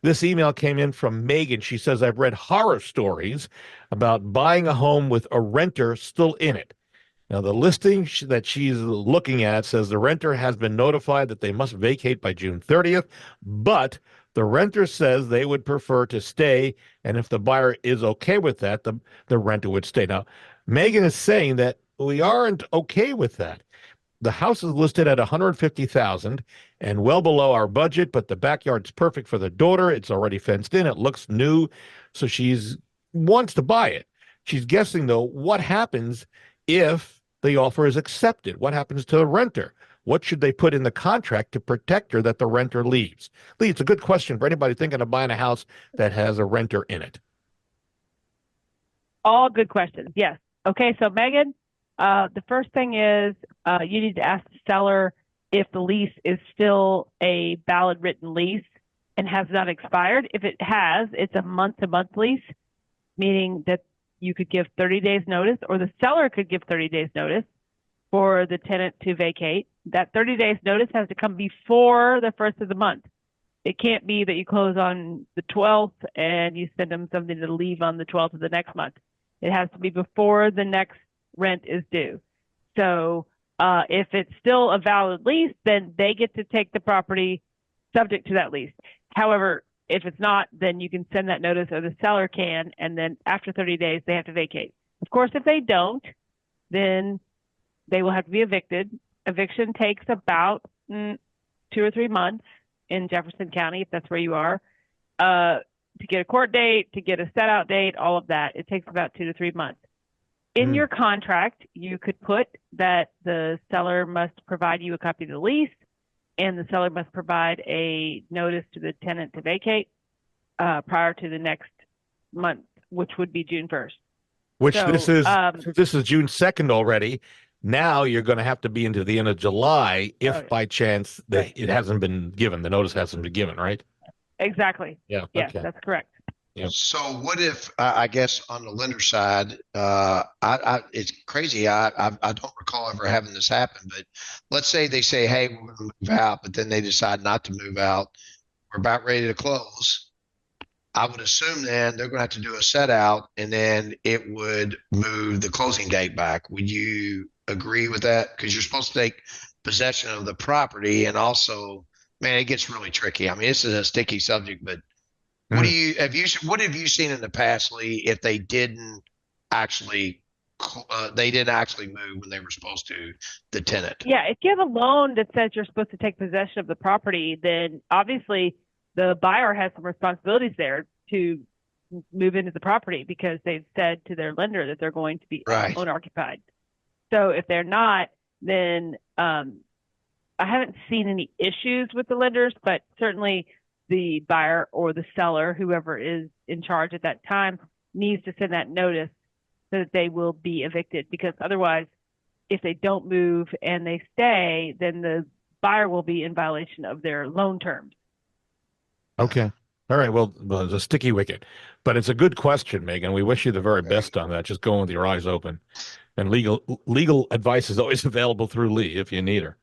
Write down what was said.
This email came in from Megan. She says, I've read horror stories about buying a home with a renter still in it. Now, the listing that she's looking at says the renter has been notified that they must vacate by June 30th, but the renter says they would prefer to stay, and if the buyer is okay with that, the renter would stay. Now, Megan is saying that we aren't okay with that. The house is listed at 150,000 and well below our budget, but the backyard's perfect for the daughter. It's already fenced in. It looks new, so she's wants to buy it. She's guessing though, what happens if the offer is accepted? What happens to the renter? What should they put in the contract to protect her that the renter leaves? Lee, it's a good question for anybody thinking of buying a house that has a renter in it. All good questions. Yes. Okay. So Megan, the first thing is you need to ask the seller if the lease is still a valid written lease and has not expired. If it has, it's a month-to-month lease, meaning that you could give 30 days notice, or the seller could give 30 days notice for the tenant to vacate. That 30 days notice has to come before the first of the month. It can't be that you close on the 12th and you send them something to leave on the 12th of the next month. It has to be before the next rent is due. So if it's still a valid lease, then they get to take the property subject to that lease. However, if it's not, then you can send that notice, or the seller can, and then after 30 days, they have to vacate. Of course, if they don't, then they will have to be evicted. Eviction takes about 2 or 3 months in Jefferson County, if that's where you are, to get a court date, to get a set out date, all of that. It takes about 2 to 3 months. In your contract, you could put that the seller must provide you a copy of the lease, and the seller must provide a notice to the tenant to vacate prior to the next month, which would be June 1st. Which so, this is June 2nd already. Now you're going to have to be into the end of July if by chance it hasn't been given. The notice hasn't been given, right? Exactly. Yeah. Yes, okay. That's correct. Yep. So what if, I guess on the lender side, it's crazy. I don't recall ever having this happen, but let's say they say, hey, we're going to move out, but then they decide not to move out. We're about ready to close. I would assume then they're going to have to do a set out, and then it would move the closing date back. Would you agree with that? Because you're supposed to take possession of the property, and also, man, it gets really tricky. I mean, this is a sticky subject, but what have you seen in the past, Lee, if they didn't actually move when they were supposed to, the tenant? Yeah, if you have a loan that says you're supposed to take possession of the property, then obviously the buyer has some responsibilities there to move into the property because they've said to their lender that they're going to be owner occupied. So if they're not, then I haven't seen any issues with the lenders, but certainly the buyer or the seller, whoever is in charge at that time, needs to send that notice so that they will be evicted, because otherwise, if they don't move and they stay, then the buyer will be in violation of their loan terms. Okay. All right. Well, it's a sticky wicket, but it's a good question, Megan. We wish you the very best on that. Just go with your eyes open. And legal advice is always available through Lee if you need her.